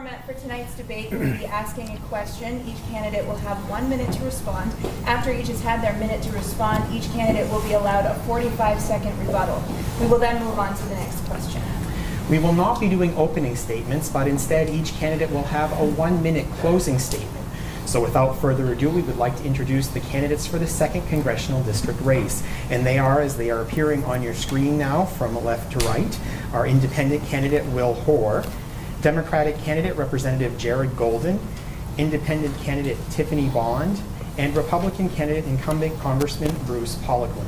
format for tonight's debate will be asking a question. Each candidate will have 1 minute to respond. After each has had their minute to respond, each candidate will be allowed a 45-second rebuttal. We will then move on to the next question. We will not be doing opening statements, but instead each candidate will have a 1 minute closing statement. So without further ado, we would like to introduce the candidates for the 2nd Congressional District race. And they are, as they are appearing on your screen now from left to right, our independent candidate Will Hoare, Democratic candidate Representative Jared Golden, independent candidate Tiffany Bond, and Republican candidate incumbent Congressman Bruce Poliquin.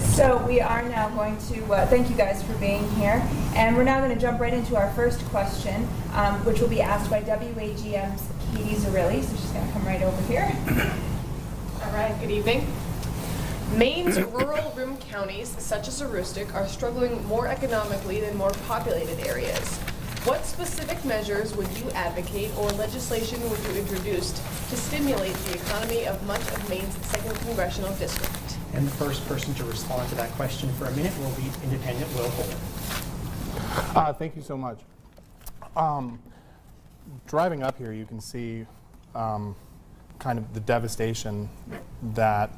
So we are now going to thank you guys for being here, and we're now going to jump right into our first question, which will be asked by WAGM's Katie Zarilli. So she's going to come right over here. All right, good evening. Maine's rural rim counties, such as Aroostook, are struggling more economically than more populated areas. What specific measures would you advocate or legislation would you introduce to stimulate the economy of much of Maine's 2nd Congressional District? And the first person to respond to that question for a minute will be independent Will Hoare. Thank you so much. Driving up here, you can see kind of the devastation that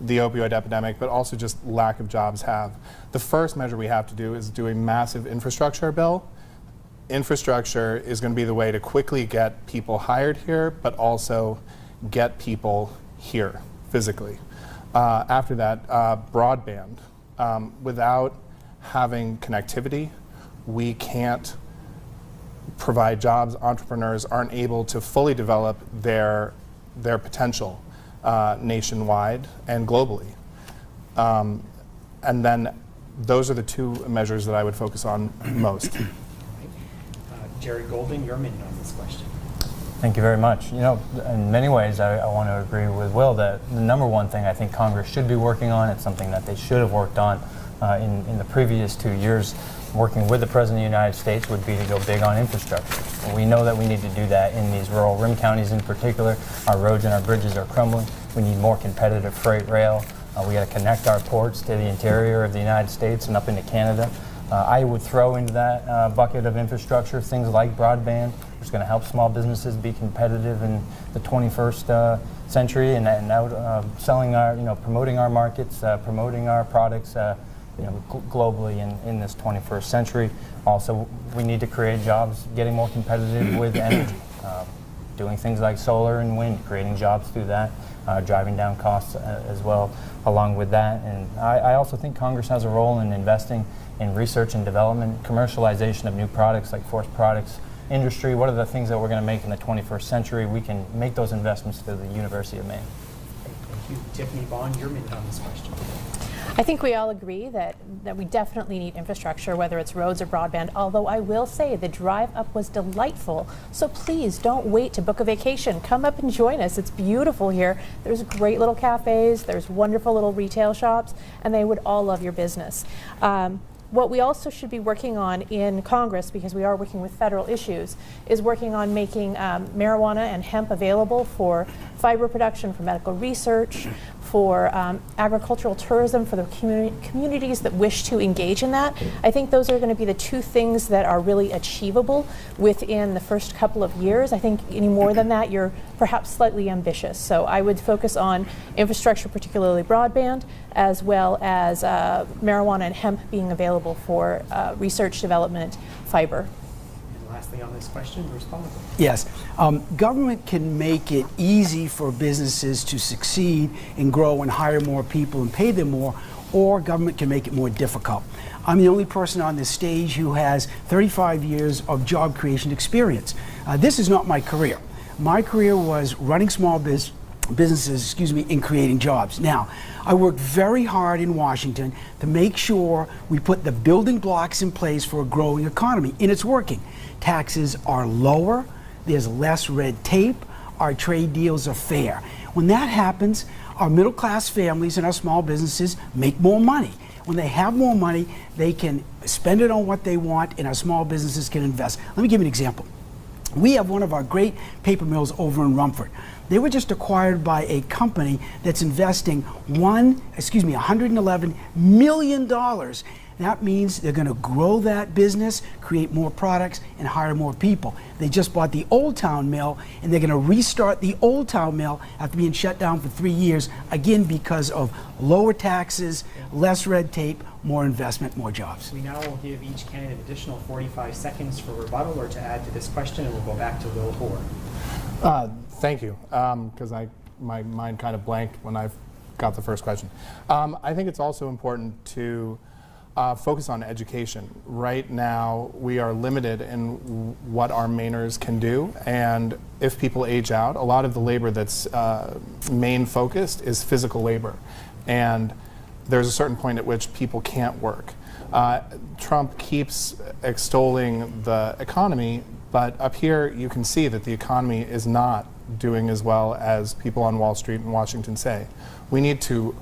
the opioid epidemic, but also just lack of jobs have. The first measure we have to do is do a massive infrastructure bill. Infrastructure is going to be the way to quickly get people hired here, but also get people here physically. After that, broadband. Without having connectivity, we can't provide jobs. Entrepreneurs aren't able to fully develop their potential nationwide and globally. And then those are the two measures that I would focus on most. Jared Golden, your minute on this question. Thank you very much. You know, in many ways, I want to agree with Will that the number one thing I think Congress should be working on, it's something that they should have worked on in the previous 2 years, working with the President of the United States, would be to go big on infrastructure. And we know that we need to do that in these rural rim counties in particular. Our roads and our bridges are crumbling. We need more competitive freight rail. We got to connect our ports to the interior of the United States and up into Canada. I would throw into that bucket of infrastructure things like broadband, which is going to help small businesses be competitive in the 21st century, and selling our, promoting our markets, promoting our products, globally in this 21st century. Also, we need to create jobs, getting more competitive with energy, doing things like solar and wind, creating jobs through that, driving down costs as well along with that. And I also think Congress has a role in investing in research and development, commercialization of new products like forest products industry. What are the things that we're going to make in the 21st century? We can make those investments through the University of Maine. Thank you. Tiffany Bond, your minute on this question. I think we all agree that we definitely need infrastructure, whether it's roads or broadband, although I will say the drive up was delightful. So please don't wait to book a vacation. Come up and join us. It's beautiful here. There's great little cafes, there's wonderful little retail shops, and they would all love your business. What we also should be working on in Congress, because we are working with federal issues, is working on making marijuana and hemp available for fiber production, for medical research, for agricultural tourism, for the communities that wish to engage in that. I think those are going to be the two things that are really achievable within the first couple of years. I think any more than that, you're perhaps slightly ambitious. So I would focus on infrastructure, particularly broadband, as well as marijuana and hemp being available for research, development, fiber. And lastly on this question, Bruce Poliquin. Yes. Government can make it easy for businesses to succeed and grow and hire more people and pay them more, or government can make it more difficult. I'm the only person on this stage who has 35 years of job creation experience. This is not my career. My career was running small businesses, and creating jobs. Now, I worked very hard in Washington to make sure we put the building blocks in place for a growing economy, and it's working. Taxes are lower, there's less red tape, our trade deals are fair. When that happens, our middle class families and our small businesses make more money. When they have more money, they can spend it on what they want, and our small businesses can invest. Let me give you an example. We have one of our great paper mills over in Rumford. They were just acquired by a company that's investing $111 million That means they're going to grow that business, create more products, and hire more people. They just bought the Old Town Mill, and they're going to restart the Old Town Mill after being shut down for 3 years, again because of lower taxes, less red tape, more investment, more jobs. We now will give each candidate additional 45 seconds for rebuttal or to add to this question, and we'll go back to Will Hoare. Thank you, because my mind kind of blanked when I got the first question. I think it's also important to focus on education. Right now, we are limited in what our Mainers can do, and if people age out, a lot of the labor that's Maine focused is physical labor, and there's a certain point at which people can't work. Trump keeps extolling the economy, but up here you can see that the economy is not doing as well as people on Wall Street and Washington say. We need to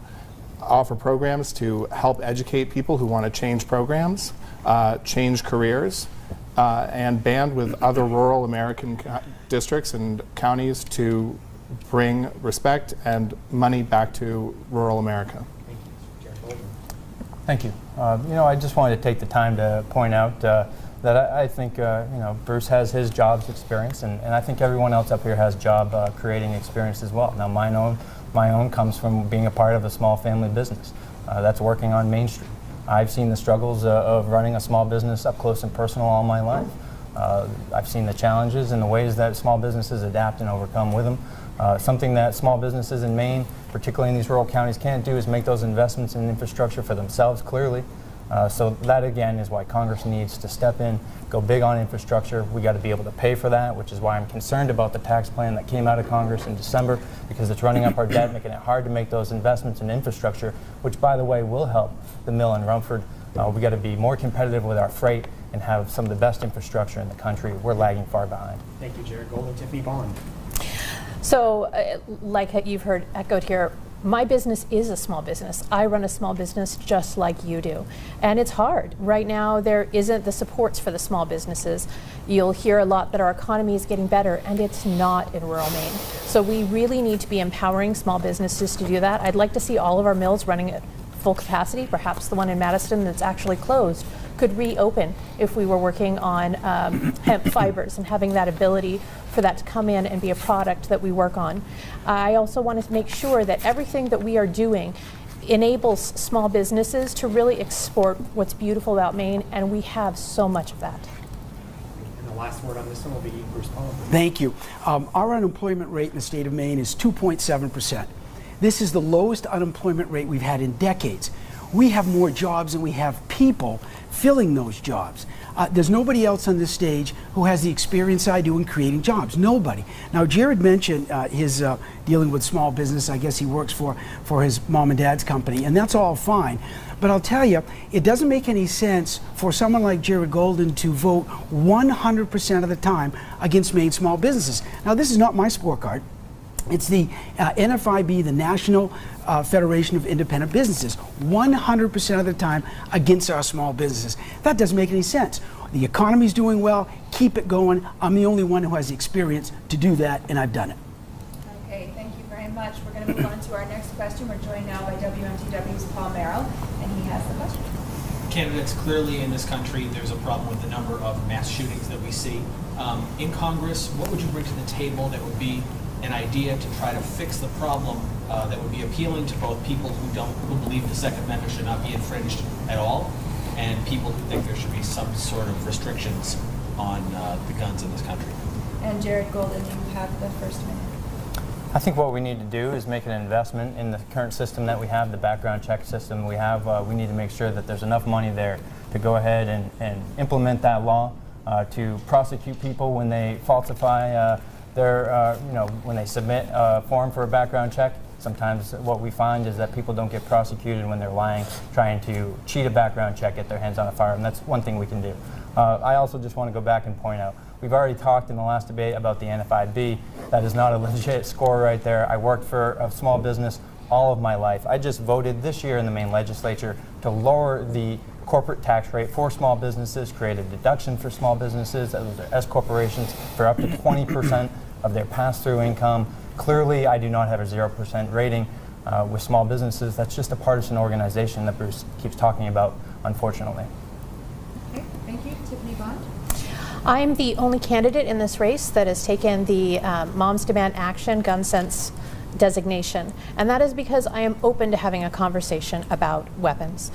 offer programs to help educate people who want to change programs, change careers, and band with other rural American districts and counties to bring respect and money back to rural America. Thank you. You know, I just wanted to take the time to point out that I think you know, Bruce has his jobs experience, and I think everyone else up here has job creating experience as well. Now, my own comes from being a part of a small family business that's working on Main Street. I've seen the struggles of running a small business up close and personal all my life. I've seen the challenges and the ways that small businesses adapt and overcome with them. Something that small businesses in Maine, particularly in these rural counties, can't do is make those investments in infrastructure for themselves, clearly. So that, again, is why Congress needs to step in, go big on infrastructure. We got to be able to pay for that, which is why I'm concerned about the tax plan that came out of Congress in December, because it's running up our debt, making it hard to make those investments in infrastructure, which, by the way, will help the mill in Rumford. We got to be more competitive with our freight and have some of the best infrastructure in the country. We're lagging far behind. Thank you, Jared Golden. Tiffany Bond. So, like you've heard echoed here, my business is a small business. I run a small business just like you do. And it's hard. Right now, there isn't the supports for the small businesses. You'll hear a lot that our economy is getting better, and it's not in rural Maine. So we really need to be empowering small businesses to do that. I'd like to see all of our mills running at full capacity. Perhaps the one in Madison that's actually closed could reopen if we were working on hemp fibers and having that ability for that to come in and be a product that we work on. I also want to make sure that everything that we are doing enables small businesses to really export what's beautiful about Maine, and we have so much of that. And the last word on this one will be Bruce Pollard. Thank you. Our unemployment rate in the state of Maine is 2.7%. This is the lowest unemployment rate we've had in decades. We have more jobs than we have people filling those jobs. There's nobody else on this stage who has the experience I do in creating jobs. Nobody. Now, Jared mentioned his dealing with small business. I guess he works for his mom and dad's company, and that's all fine. But I'll tell you, it doesn't make any sense for someone like Jared Golden to vote 100% of the time against Maine small businesses. Now, this is not my scorecard. It's the NFIB, the National Federation of Independent Businesses, 100% of the time against our small businesses. That doesn't make any sense. The economy's doing well, keep it going. I'm the only one who has the experience to do that, and I've done it. Okay, thank you very much. We're going to move on to our next question. We're joined now by WMTW's Paul Merrill, and he has the question. Candidates, clearly in this country there's a problem with the number of mass shootings that we see. In Congress, what would you bring to the table that would be an idea to try to fix the problem that would be appealing to both people who believe the Second Amendment should not be infringed at all, and people who think there should be some sort of restrictions on the guns in this country? And Jared Golden, you have the first minute. I think what we need to do is make an investment in the current system that we have, the background check system we have. We need to make sure that there's enough money there to go ahead and implement that law, to prosecute people when they falsify when they submit a form for a background check. Sometimes what we find is that people don't get prosecuted when they're lying, trying to cheat a background check, get their hands on a firearm. That's one thing we can do. I also just want to go back and point out, we've already talked in the last debate about the NFIB. That is not a legit score right there. I worked for a small business all of my life. I just voted this year in the Maine legislature to lower the corporate tax rate for small businesses, create a deduction for small businesses, those are S corporations, for up to 20% of their pass-through income. Clearly, I do not have a 0% rating with small businesses. That's just a partisan organization that Bruce keeps talking about. unfortunately. Okay, thank you. Tiffany Bond? I'm the only candidate in this race that has taken the Moms Demand Action Gun Sense designation, and that is because I am open to having a conversation about weapons.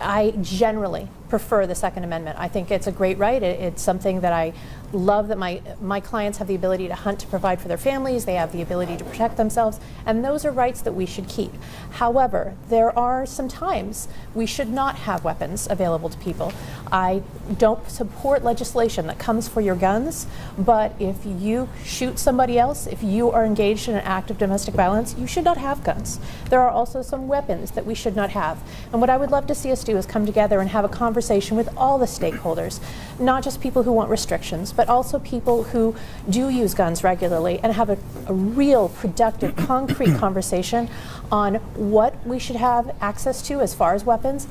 I generally prefer the Second Amendment. I think it's a great right. It's something that I love, that my clients have the ability to hunt to provide for their families. They have the ability to protect themselves, and those are rights that we should keep. However, there are some times we should not have weapons available to people. I don't support legislation that comes for your guns, but if you shoot somebody else, if you are engaged in an act of domestic violence, you should not have guns. There are also some weapons that we should not have. And what I would love to see us do is come together and have a conversation with all the stakeholders, not just people who want restrictions, but also people who do use guns regularly, and have a real productive, concrete conversation on what we should have access to as far as weapons,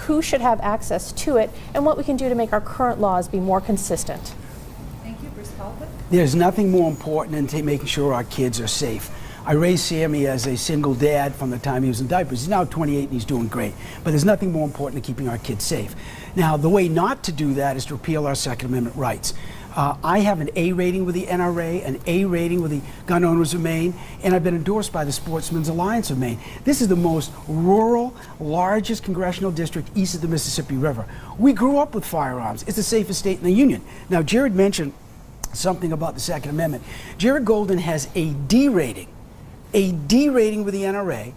who should have access to it, and what we can do to make our current laws be more consistent. Thank you. Bruce Colquitt? There's nothing more important than making sure our kids are safe. I raised Sammy as a single dad from the time he was in diapers. He's now 28 and he's doing great. But there's nothing more important than keeping our kids safe. Now, the way not to do that is to repeal our Second Amendment rights. I have an A rating with the NRA, an A rating with the Gun Owners of Maine, and I've been endorsed by the Sportsmen's Alliance of Maine. This is the most rural, largest congressional district east of the Mississippi River. We grew up with firearms. It's the safest state in the union. Now, Jared mentioned something about the Second Amendment. Jared Golden has a D rating with the NRA,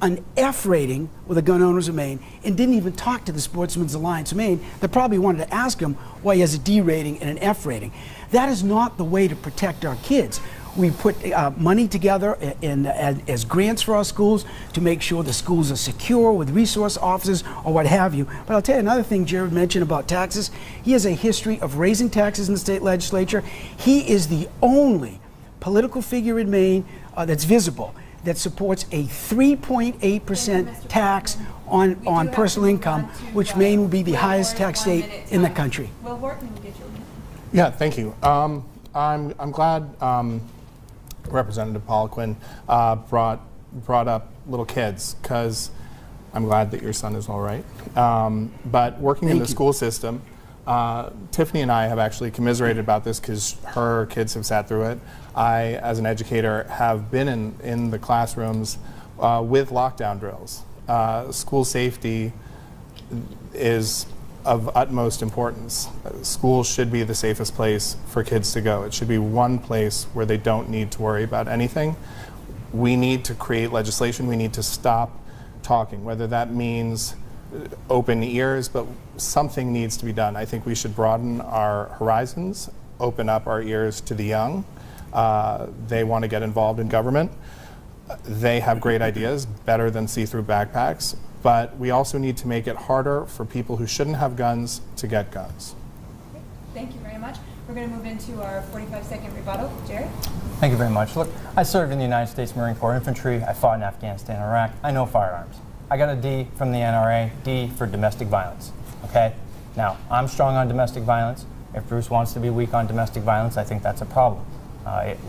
an F rating with the Gun Owners of Maine, and didn't even talk to the Sportsmen's Alliance of Maine. They probably wanted to ask him why he has a D rating and an F rating. That is not the way to protect our kids. We put money together as grants for our schools to make sure the schools are secure with resource officers or what have you. But I'll tell you another thing Jared mentioned about taxes. He has a history of raising taxes in the state legislature. He is the only political figure in Maine that's visible that supports a 3.8% tax on personal income, which Maine will be the highest tax state in the country. Will Horton will get you a minute. Yeah, thank you. I'm glad Representative Poliquin brought up little kids, because I'm glad that your son is all right. But working in the school system, Tiffany and I have actually commiserated about this because her kids have sat through it. I, as an educator, have been in the classrooms with lockdown drills. School safety is of utmost importance. Schools should be the safest place for kids to go. It should be one place where they don't need to worry about anything. We need to create legislation. We need to stop talking, whether that means open ears, but something needs to be done. I think we should broaden our horizons, open up our ears to the young. They want to get involved in government. They have great ideas, better than see-through backpacks, but we also need to make it harder for people who shouldn't have guns to get guns. Okay. Thank you very much. We're going to move into our 45-second rebuttal. Jared? Thank you very much. Look, I served in the United States Marine Corps Infantry. I fought in Afghanistan and Iraq. I know firearms. I got a D from the NRA, D for domestic violence, okay? Now, I'm strong on domestic violence. If Bruce wants to be weak on domestic violence, I think that's a problem.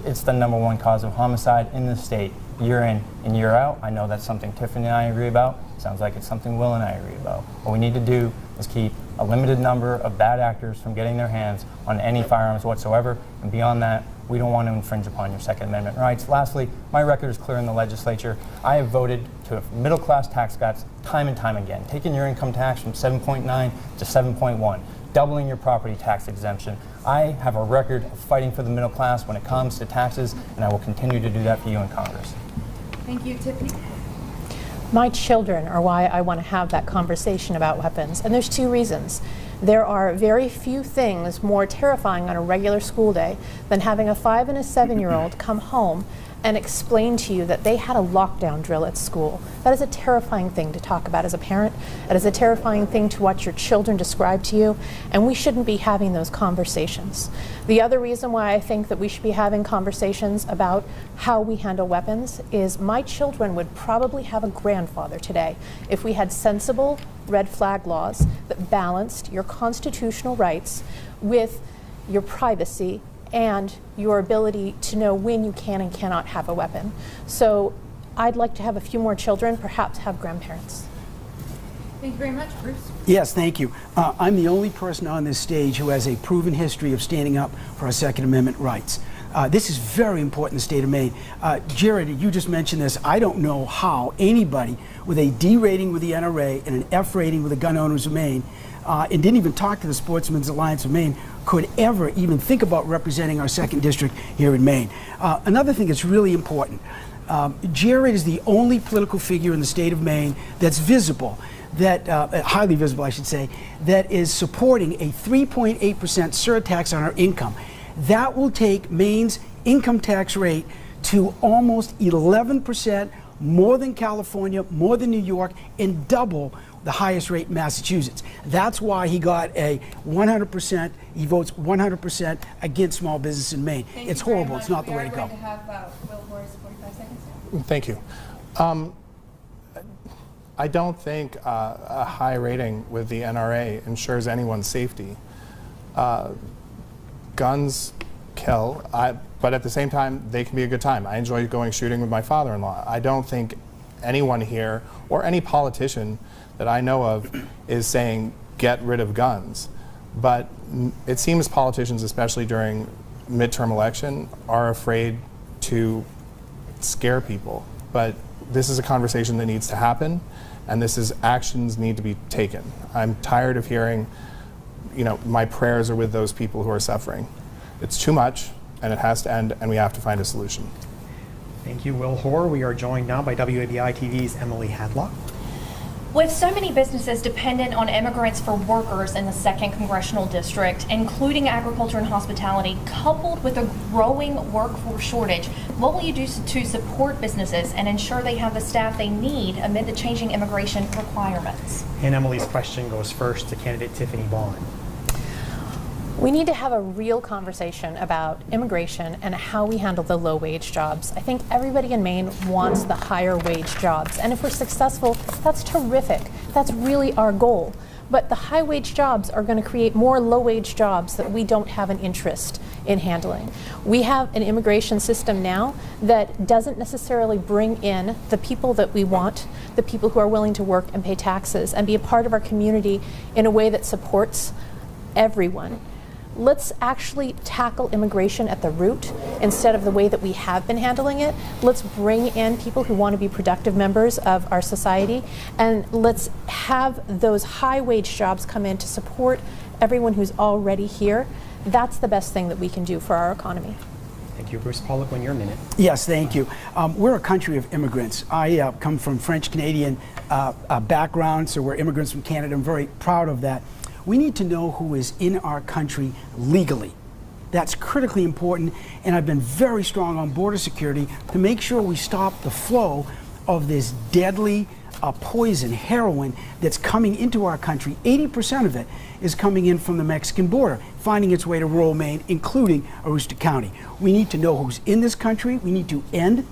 It's the #1 cause of homicide in the state, year in and year out. I know that's something Tiffany and I agree about. Sounds like it's something Will and I agree about. What we need to do is keep a limited number of bad actors from getting their hands on any firearms whatsoever, and beyond that, we don't want to infringe upon your Second Amendment rights. Lastly, my record is clear in the legislature. I have voted to middle-class tax cuts time and time again, taking your income tax from 7.9 to 7.1, doubling your property tax exemption. I have a record of fighting for the middle class when it comes to taxes, and I will continue to do that for you in Congress. Thank you, Tiffany. My children are why I want to have that conversation about weapons, and there's two reasons. There are very few things more terrifying on a regular school day than having a 5- and 7-year-old come home and explain to you that they had a lockdown drill at school. That is a terrifying thing to talk about as a parent. That is a terrifying thing to watch your children describe to you, and we shouldn't be having those conversations. The other reason why I think that we should be having conversations about how we handle weapons is my children would probably have a grandfather today if we had sensible red flag laws that balanced your constitutional rights with your privacy and your ability to know when you can and cannot have a weapon. So I'd like to have a few more children, perhaps have grandparents. Thank you very much, Bruce. Yes, thank you. I'm the only person on this stage who has a proven history of standing up for our Second Amendment rights. This is very important in the state of Maine. Jared, you just mentioned this. I don't know how anybody with a D rating with the NRA and an F rating with the Gun Owners of Maine, and didn't even talk to the Sportsmen's Alliance of Maine, could ever even think about representing our 2nd District here in Maine. Another thing that's really important, Jared is the only political figure in the state of Maine that's visible, that highly visible, I should say, that is supporting a 3.8% surtax on our income. That will take Maine's income tax rate to almost 11%, more than California, more than New York, and double the highest rate in Massachusetts. That's why he got a 100%, he votes 100% against small business in Maine. Thank It's you very horrible. much. It's not the We way are to go. going to have Will Horace 45 seconds now. Thank you. I don't think a high rating with the NRA ensures anyone's safety. Guns kill, but at the same time, they can be a good time. I enjoy going shooting with my father-in-law. I don't think anyone here, or any politician that I know of, is saying get rid of guns. But it seems politicians, especially during midterm election, are afraid to scare people. But this is a conversation that needs to happen, and actions need to be taken. I'm tired of hearing, my prayers are with those people who are suffering. It's too much, and it has to end, and we have to find a solution. Thank you, Will Hoare. We are joined now by WABI TV's Emily Hadlock. With so many businesses dependent on immigrants for workers in the 2nd Congressional District, including agriculture and hospitality, coupled with a growing workforce shortage, what will you do to support businesses and ensure they have the staff they need amid the changing immigration requirements? And Emily's question goes first to candidate Tiffany Bond. We need to have a real conversation about immigration and how we handle the low-wage jobs. I think everybody in Maine wants the higher-wage jobs, and if we're successful, that's terrific. That's really our goal. But the high-wage jobs are going to create more low-wage jobs that we don't have an interest in handling. We have an immigration system now that doesn't necessarily bring in the people that we want, the people who are willing to work and pay taxes and be a part of our community in a way that supports everyone. Let's actually tackle immigration at the root instead of the way that we have been handling it. Let's bring in people who want to be productive members of our society, and let's have those high-wage jobs come in to support everyone who's already here. That's the best thing that we can do for our economy. Thank you, Bruce Pollock. One your minute. Yes, thank you. We're a country of immigrants. I come from French-Canadian background, so we're immigrants from Canada. I'm very proud of that. We need to know who is in our country legally. That's critically important, and I've been very strong on border security to make sure we stop the flow of this deadly poison, heroin, that's coming into our country. 80% of it is coming in from the Mexican border, finding its way to rural Maine, including Aroostook County. We need to know who's in this country. We need to end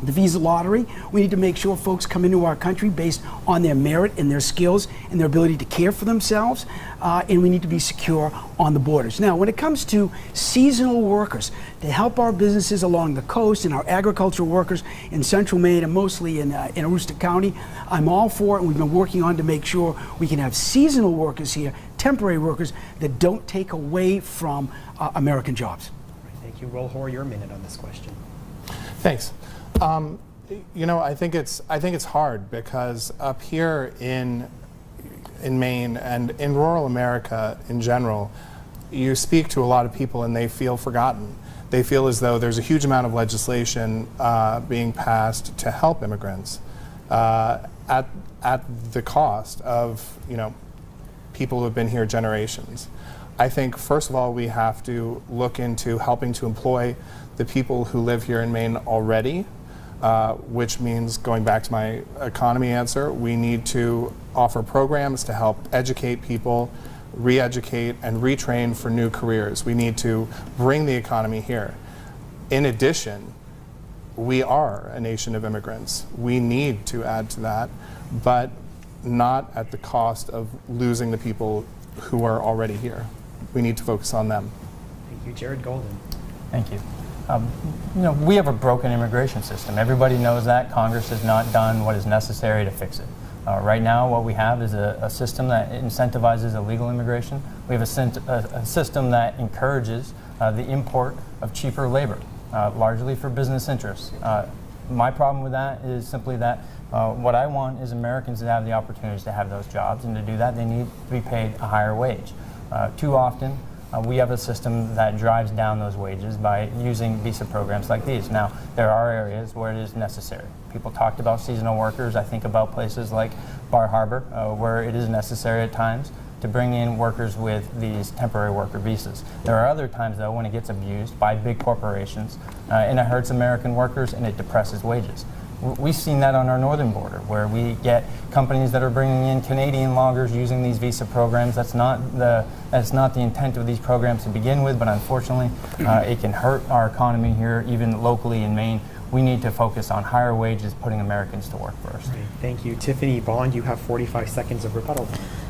the visa lottery. We need to make sure folks come into our country based on their merit and their skills and their ability to care for themselves, and we need to be secure on the borders. Now, when it comes to seasonal workers, to help our businesses along the coast and our agricultural workers in central Maine and mostly in Aroostook County, I'm all for it, and we've been working on to make sure we can have seasonal workers here, temporary workers that don't take away from American jobs. Thank you, Will Hoare. Your minute on this question. Thanks. I think it's hard because up here in Maine and in rural America in general, you speak to a lot of people and they feel forgotten. They feel as though there's a huge amount of legislation being passed to help immigrants at the cost of people who have been here generations. I think first of all we have to look into helping to employ the people who live here in Maine already. Which means, going back to my economy answer, we need to offer programs to help educate people, re-educate, and retrain for new careers. We need to bring the economy here. In addition, we are a nation of immigrants. We need to add to that, but not at the cost of losing the people who are already here. We need to focus on them. Thank you, Jared Golden. Thank you. We have a broken immigration system. Everybody knows that. Congress has not done what is necessary to fix it. Right now, what we have is a system that incentivizes illegal immigration. We have a system that encourages the import of cheaper labor, largely for business interests. My problem with that is simply that what I want is Americans to have the opportunities to have those jobs, and to do that, they need to be paid a higher wage. Too often, we have a system that drives down those wages by using visa programs like these. Now, there are areas where it is necessary. People talked about seasonal workers. I think about places like Bar Harbor, where it is necessary at times to bring in workers with these temporary worker visas. There are other times, though, when it gets abused by big corporations, and it hurts American workers and it depresses wages. We've seen that on our northern border, where we get companies that are bringing in Canadian loggers using these visa programs. That's not the intent of these programs to begin with, but unfortunately, it can hurt our economy here, even locally in Maine. We need to focus on higher wages, putting Americans to work first. Right. Thank you. Tiffany Bond, you have 45 seconds of rebuttal.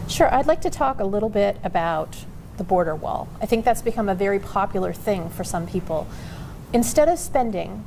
Sure, I'd like to talk a little bit about the border wall. I think that's become a very popular thing for some people. Instead of spending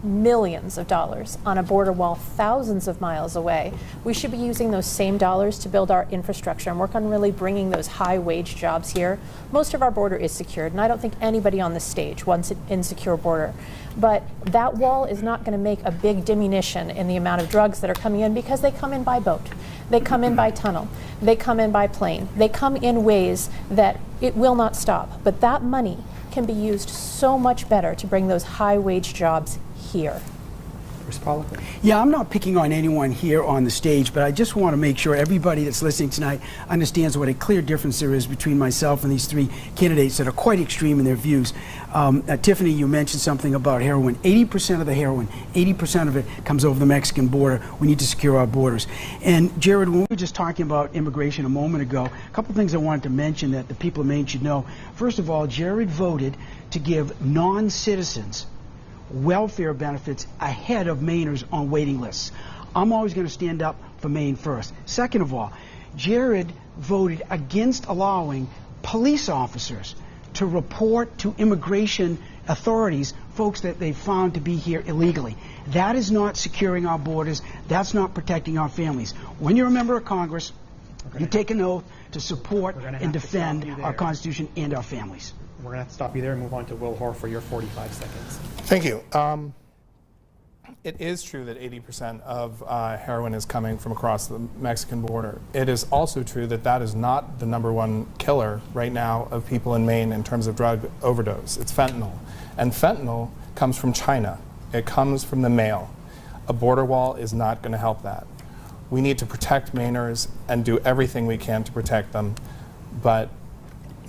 millions of dollars on a border wall thousands of miles away, we should be using those same dollars to build our infrastructure and work on really bringing those high wage jobs here. Most of our border is secured, and I don't think anybody on this stage wants an insecure border. But that wall is not going to make a big diminution in the amount of drugs that are coming in, because they come in by boat, they come in by tunnel, they come in by plane, they come in ways that it will not stop. But that money can be used so much better to bring those high wage jobs here. Bruce Pollock. Yeah, I'm not picking on anyone here on the stage, but I just want to make sure everybody that's listening tonight understands what a clear difference there is between myself and these three candidates that are quite extreme in their views. Tiffany, you mentioned something about heroin. 80% of the heroin, 80% of it comes over the Mexican border. We need to secure our borders. And Jared, when we were just talking about immigration a moment ago, a couple of things I wanted to mention that the people of Maine should know. First of all, Jared voted to give non-citizens welfare benefits ahead of Mainers on waiting lists. I'm always going to stand up for Maine first. Second of all, Jared voted against allowing police officers to report to immigration authorities folks that they found to be here illegally. That is not securing our borders. That's not protecting our families. When you're a member of Congress, you take an oath to support and defend our Constitution and our families. We're going to have to stop you there and move on to Will Hoare for your 45 seconds. Thank you. It is true that 80% of heroin is coming from across the Mexican border. It is also true that that is not the #1 killer right now of people in Maine in terms of drug overdose. It's fentanyl. And fentanyl comes from China. It comes from the mail. A border wall is not going to help that. We need to protect Mainers and do everything we can to protect them, but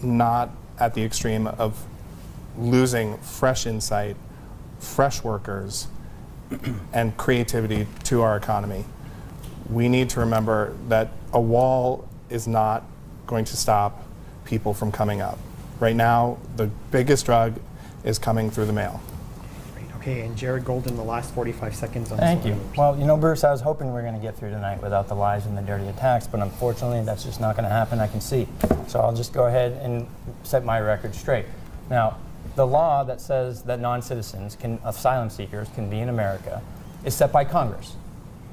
not at the extreme of losing fresh insight, fresh workers, and creativity to our economy. We need to remember that a wall is not going to stop people from coming up. Right now, the biggest drug is coming through the mail. Okay, and Jared Golden, the last 45 seconds on Thank you. Well, you know, Bruce, I was hoping we were going to get through tonight without the lies and the dirty attacks, but unfortunately, that's just not going to happen, I can see. So I'll just go ahead and set my record straight. Now, the law that says that non-citizens, asylum seekers, can be in America is set by Congress.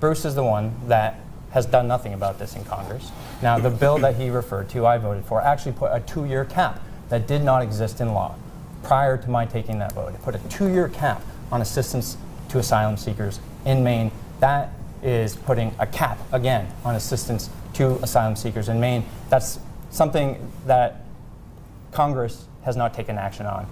Bruce is the one that has done nothing about this in Congress. Now, the bill that he referred to, I voted for, actually put a 2-year cap that did not exist in law prior to my taking that vote. It put a 2-year cap on assistance to asylum seekers in Maine. That is putting a cap, again, on assistance to asylum seekers in Maine. That's something that Congress has not taken action on.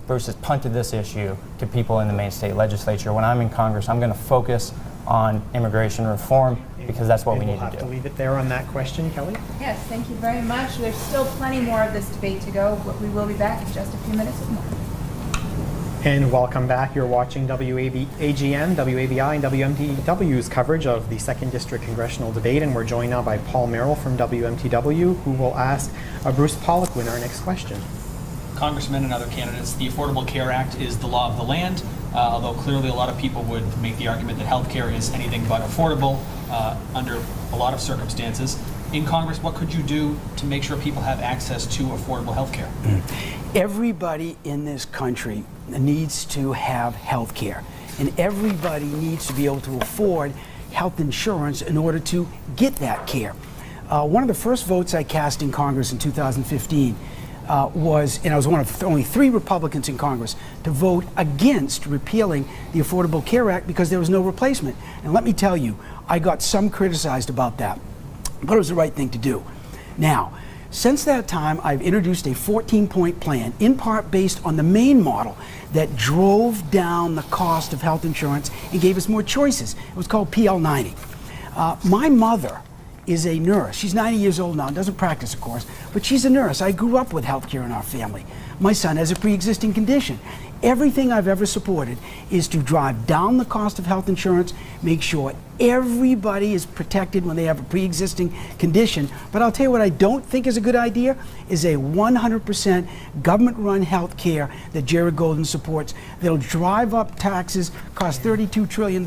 Bruce has punted this issue to people in the Maine state legislature. When I'm in Congress, I'm going to focus on immigration reform, because that's what we need to do. We'll have to leave it there on that question. Kelly? Yes, thank you very much. There's still plenty more of this debate to go, but we will be back in just a few minutes with more. And welcome back. You're watching AGM, WABI, and WMTW's coverage of the 2nd District Congressional Debate, and we're joined now by Paul Merrill from WMTW, who will ask Bruce Pollock our next question. Congressmen and other candidates, the Affordable Care Act is the law of the land, although clearly a lot of people would make the argument that health care is anything but affordable under a lot of circumstances. In Congress, what could you do to make sure people have access to affordable health care? Everybody in this country needs to have health care, and everybody needs to be able to afford health insurance in order to get that care. One of the first votes I cast in Congress in 2015 and I was one of only 3 Republicans in Congress to vote against repealing the Affordable Care Act because there was no replacement. And let me tell you, I got some criticized about that, but it was the right thing to do. Now, since that time, I've introduced a 14-point plan, in part based on the Maine model that drove down the cost of health insurance and gave us more choices. It was called PL 90. My mother is a nurse. She's 90 years old now, doesn't practice, of course, but she's a nurse. I grew up with health care in our family. My son has a pre-existing condition. Everything I've ever supported is to drive down the cost of health insurance, make sure everybody is protected when they have a pre-existing condition. But I'll tell you what I don't think is a good idea is a 100% government-run health care that Jared Golden supports that'll drive up taxes, cost $32 trillion,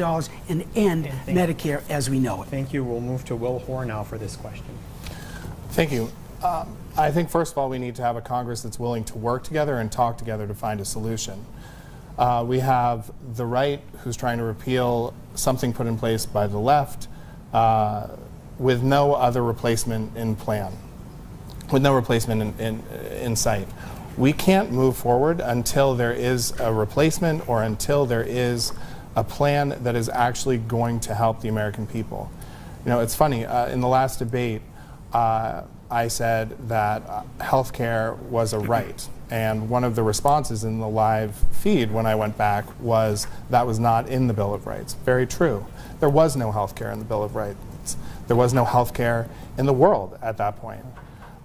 and end Medicare as we know it. Thank you. We'll move to Will Hoare now for this question. Thank you. I think, first of all, we need to have a Congress that's willing to work together and talk together to find a solution. We have the right, who's trying to repeal something put in place by the left with no other replacement in plan, with no replacement in sight. We can't move forward until there is a replacement or until there is a plan that is actually going to help the American people. You know, it's funny, in the last debate, I said that health care was a right. And one of the responses in the live feed when I went back was that was not in the Bill of Rights. Very true. There was no health care in the Bill of Rights. There was no health care in the world at that point.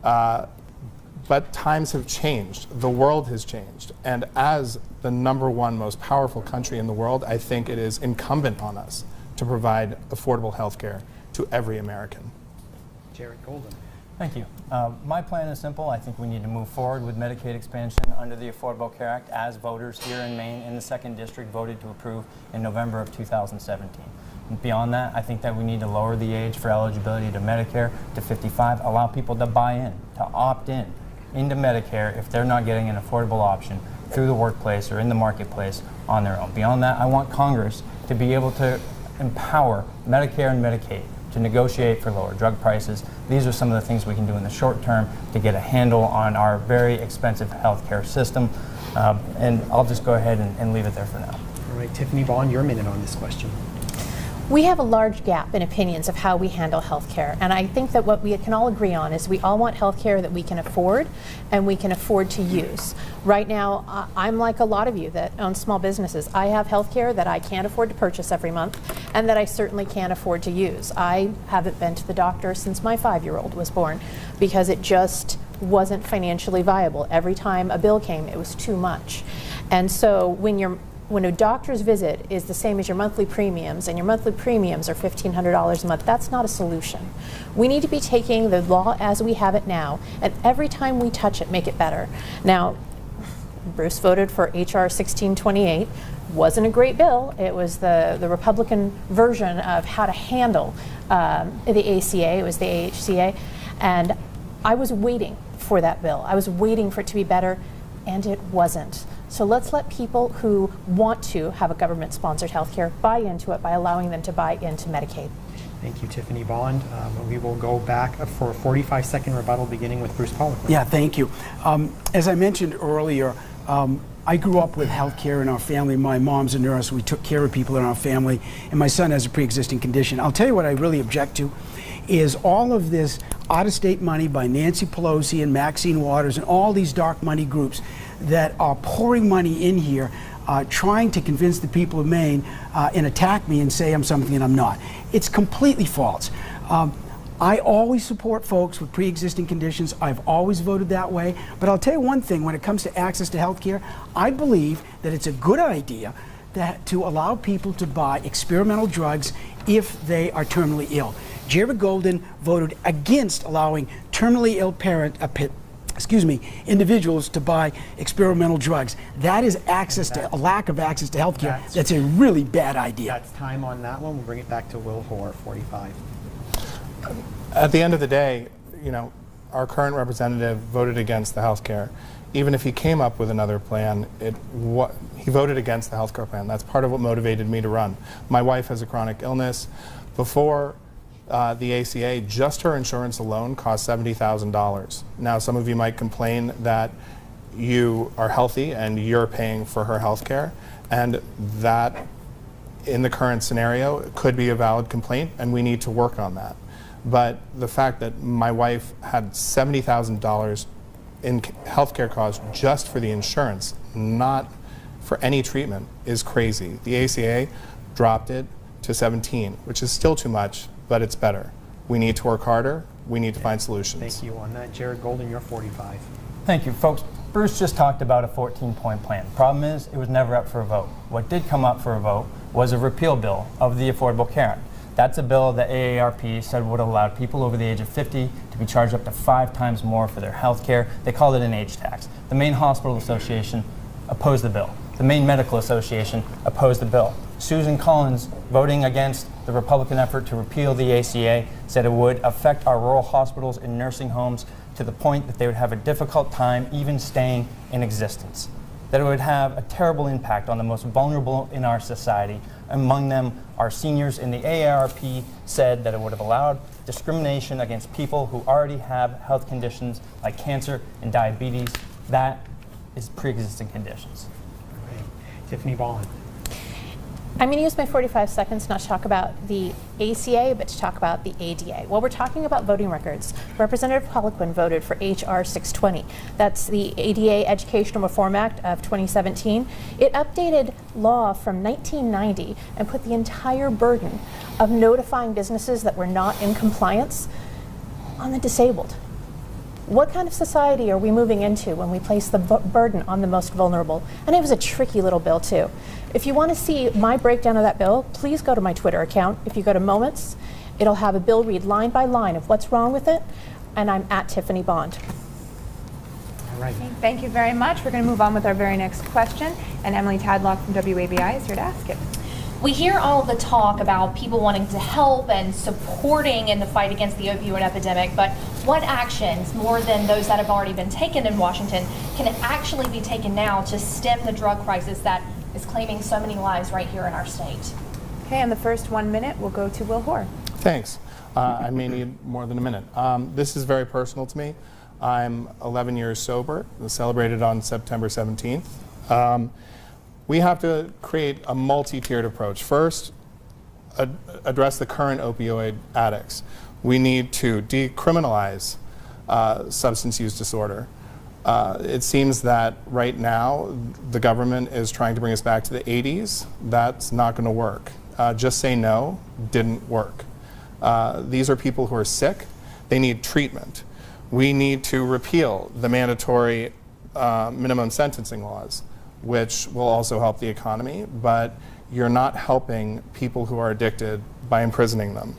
But times have changed. The world has changed. And as the #1 most powerful country in the world, I think it is incumbent on us to provide affordable health care to every American. Jared Golden. Thank you. My plan is simple. I think we need to move forward with Medicaid expansion under the Affordable Care Act as voters here in Maine in the 2nd District voted to approve in November of 2017. And beyond that, I think that we need to lower the age for eligibility to Medicare to 55, allow people to buy in, to opt in into Medicare if they're not getting an affordable option through the workplace or in the marketplace on their own. Beyond that, I want Congress to be able to empower Medicare and Medicaid to negotiate for lower drug prices. These are some of the things we can do in the short term to get a handle on our very expensive healthcare system. And I'll just go ahead and leave it there for now. All right, Tiffany Vaughn, your minute on this question. We have a large gap in opinions of how we handle health care, and I think that what we can all agree on is we all want health care that we can afford and we can afford to use. Right now, I'm like a lot of you that own small businesses. I have health care that I can't afford to purchase every month and that I certainly can't afford to use. I haven't been to the doctor since my 5-year-old was born because it just wasn't financially viable. Every time a bill came, it was too much. And so when a doctor's visit is the same as your monthly premiums, and your monthly premiums are $1,500 a month, that's not a solution. We need to be taking the law as we have it now, and every time we touch it, make it better. Now, Bruce voted for H.R. 1628. Wasn't a great bill. It was the Republican version of how to handle the ACA. It was the AHCA. And I was waiting for that bill. I was waiting for it to be better, and it wasn't. So let's let people who want to have a government-sponsored health care buy into it by allowing them to buy into Medicaid. Thank you, Tiffany Vaughn. We will go back for a 45-second rebuttal beginning with Bruce Pollock. Yeah, thank you. As I mentioned earlier, I grew up with health care in our family. My mom's a nurse. We took care of people in our family, and my son has a pre-existing condition. I'll tell you what I really object to is all of this out-of-state money by Nancy Pelosi and Maxine Waters and all these dark money groups that are pouring money in here, trying to convince the people of Maine and attack me and say I'm something and I'm not. It's completely false. I always support folks with pre-existing conditions. I've always voted that way. But I'll tell you one thing, when it comes to access to health care, I believe that it's a good idea to allow people to buy experimental drugs if they are terminally ill. Jared Golden voted against allowing terminally ill individuals to buy experimental drugs. That is a lack of access to health care. That's a really bad idea. That's time on that one. We'll bring it back to Will Hoare, 45. At the end of the day, you know, our current representative voted against the health care. Even if he came up with another plan, he voted against the health care plan. That's part of what motivated me to run. My wife has a chronic illness. Before the ACA, just her insurance alone cost $70,000. Now, some of you might complain that you are healthy and you're paying for her health care, and that, in the current scenario, could be a valid complaint, and we need to work on that. But the fact that my wife had $70,000 in healthcare costs just for the insurance, not for any treatment, is crazy. The ACA dropped it to 17, which is still too much, but it's better. We need to work harder. We need to find solutions. Thank you on that. Jared Golden, you're 45. Thank you, folks. Bruce just talked about a 14-point plan. Problem is, it was never up for a vote. What did come up for a vote was a repeal bill of the Affordable Care Act. That's a bill that AARP said would allow people over the age of 50 to be charged up to 5 times more for their health care. They called it an age tax. The Maine Hospital Association opposed the bill. The Maine Medical Association opposed the bill. Susan Collins, voting against the Republican effort to repeal the ACA, said it would affect our rural hospitals and nursing homes to the point that they would have a difficult time even staying in existence. That it would have a terrible impact on the most vulnerable in our society. Among them, our seniors. In the AARP said that it would have allowed discrimination against people who already have health conditions like cancer and diabetes. That is pre-existing conditions. Okay. Tiffany Bond. I'm going to use my 45 seconds not to talk about the ACA, but to talk about the ADA. Well, we're talking about voting records. Representative Poliquin voted for H.R. 620. That's the ADA Educational Reform Act of 2017. It updated law from 1990 and put the entire burden of notifying businesses that were not in compliance on the disabled. What kind of society are we moving into when we place the burden on the most vulnerable? And it was a tricky little bill, too. If you want to see my breakdown of that bill, please go to my Twitter account. If you go to Moments, it'll have a bill read line by line of what's wrong with it, and I'm at Tiffany Bond. All right. Okay, thank you very much. We're going to move on with our very next question, and Emily Tadlock from WABI is here to ask it. We hear all the talk about people wanting to help and supporting in the fight against the opioid epidemic, but what actions, more than those that have already been taken in Washington, can actually be taken now to stem the drug crisis that is claiming so many lives right here in our state? Okay, and the first 1 minute will go to Will Hoare. Thanks. I may need more than a minute. This is very personal to me. I'm 11 years sober, celebrated on September 17th. We have to create a multi-tiered approach. First, address the current opioid addicts. We need to decriminalize substance use disorder. It seems that right now the government is trying to bring us back to the 80s. That's not going to work. Just say no didn't work. These are people who are sick. They need treatment. We need to repeal the mandatory minimum sentencing laws, which will also help the economy, but you're not helping people who are addicted by imprisoning them.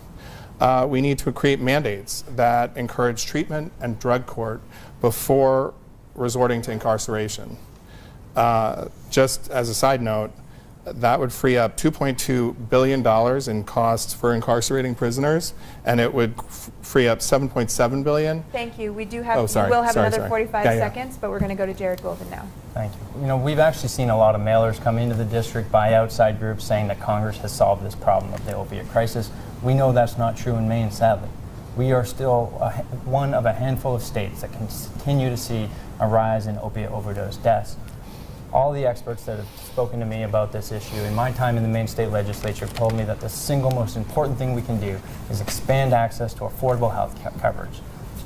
We need to create mandates that encourage treatment and drug court before resorting to incarceration. Just as a side note, that would free up $2.2 billion in costs for incarcerating prisoners, and it would free up $7.7 billion. Thank you. We do have, Oh, sorry, we will have sorry, another sorry. 45 Yeah, yeah. seconds, but we're going to go to Jared Golden now. Thank you. You know, we've actually seen a lot of mailers come into the district by outside groups saying that Congress has solved this problem of the opiate crisis. We know that's not true in Maine, sadly. We are still one of a handful of states that continue to see a rise in opiate overdose deaths. All the experts that have spoken to me about this issue in my time in the Maine State Legislature have told me that the single most important thing we can do is expand access to affordable health coverage.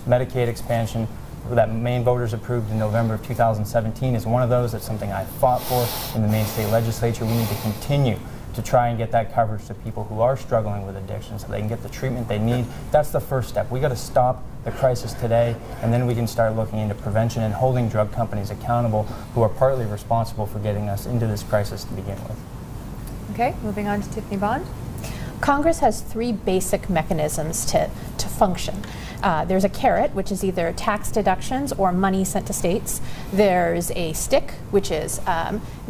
Medicaid expansion that Maine voters approved in November of 2017 is one of those. That's something I fought for in the Maine State Legislature. We need to continue to try and get that coverage to people who are struggling with addiction so they can get the treatment they need. That's the first step. We got to stop the crisis today, and then we can start looking into prevention and holding drug companies accountable who are partly responsible for getting us into this crisis to begin with. Okay, moving on to Tiffany Bond. Congress has 3 basic mechanisms to function. There's a carrot, which is either tax deductions or money sent to states. There's a stick, which is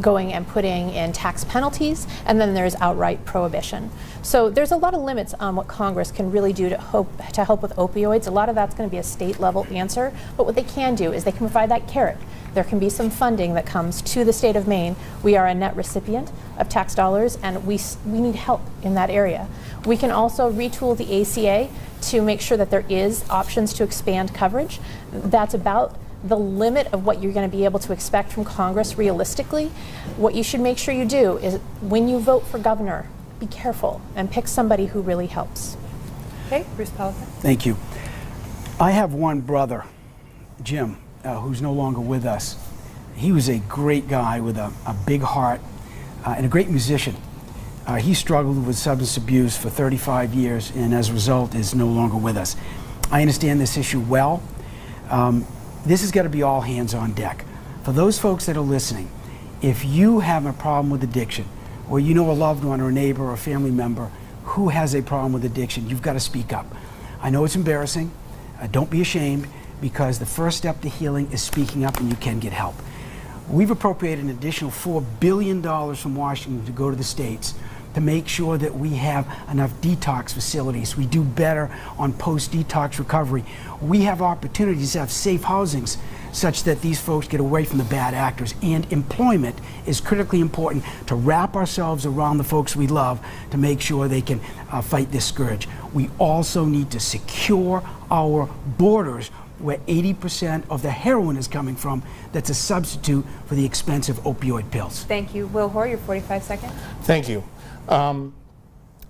going and putting in tax penalties, and then there's outright prohibition. So there's a lot of limits on what Congress can really do to help with opioids. A lot of that's going to be a state-level answer, but what they can do is they can provide that carrot. There can be some funding that comes to the state of Maine. We are a net recipient of tax dollars, and we need help in that area. We can also retool the ACA to make sure that there is options to expand coverage. That's about the limit of what you're going to be able to expect from Congress realistically. What you should make sure you do is when you vote for governor, be careful and pick somebody who really helps. Okay, Bruce Pelican. Thank you. I have one brother, Jim, who's no longer with us. He was a great guy with a big heart and a great musician. He struggled with substance abuse for 35 years and as a result is no longer with us. I understand this issue well. This has got to be all hands on deck. For those folks that are listening, if you have a problem with addiction, or you know a loved one or a neighbor or a family member who has a problem with addiction, you've got to speak up. I know it's embarrassing. Don't be ashamed, because the first step to healing is speaking up, and you can get help. We've appropriated an additional $4 billion from Washington to go to the states to make sure that we have enough detox facilities. We do better on post-detox recovery. We have opportunities to have safe housings such that these folks get away from the bad actors. And employment is critically important to wrap ourselves around the folks we love to make sure they can fight this scourge. We also need to secure our borders, where 80% of the heroin is coming from. That's a substitute for the expensive opioid pills. Thank you. Will Hoare, your 45 seconds. Thank you.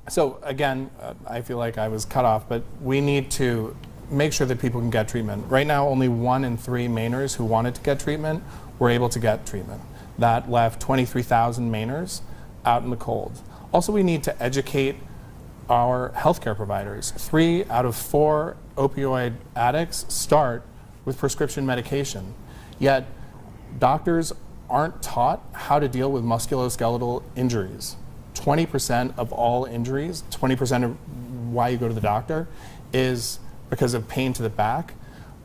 So again, I feel like I was cut off, but we need to make sure that people can get treatment. Right now, only 1 in 3 Mainers who wanted to get treatment were able to get treatment. That left 23,000 Mainers out in the cold. Also, we need to educate our healthcare providers. 3 out of 4 opioid addicts start with prescription medication. Yet, doctors aren't taught how to deal with musculoskeletal injuries. 20% of all injuries, 20% of why you go to the doctor, is because of pain to the back.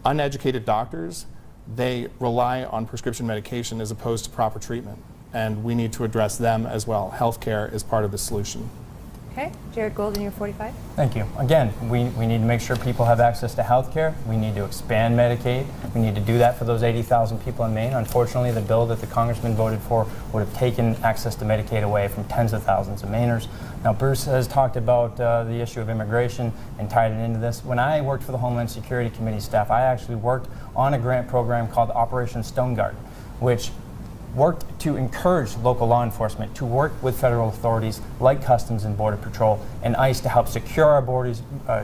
Uneducated doctors, they rely on prescription medication as opposed to proper treatment. And we need to address them as well. Healthcare is part of the solution. Okay, Jared Golden, your 45. Thank you. Again, we need to make sure people have access to health care. We need to expand Medicaid. We need to do that for those 80,000 people in Maine. Unfortunately, the bill that the congressman voted for would have taken access to Medicaid away from tens of thousands of Mainers. Now, Bruce has talked about the issue of immigration and tied it into this. When I worked for the Homeland Security Committee staff, I actually worked on a grant program called Operation Stone Garden, which worked to encourage local law enforcement to work with federal authorities like Customs and Border Patrol and ICE to help secure our borders,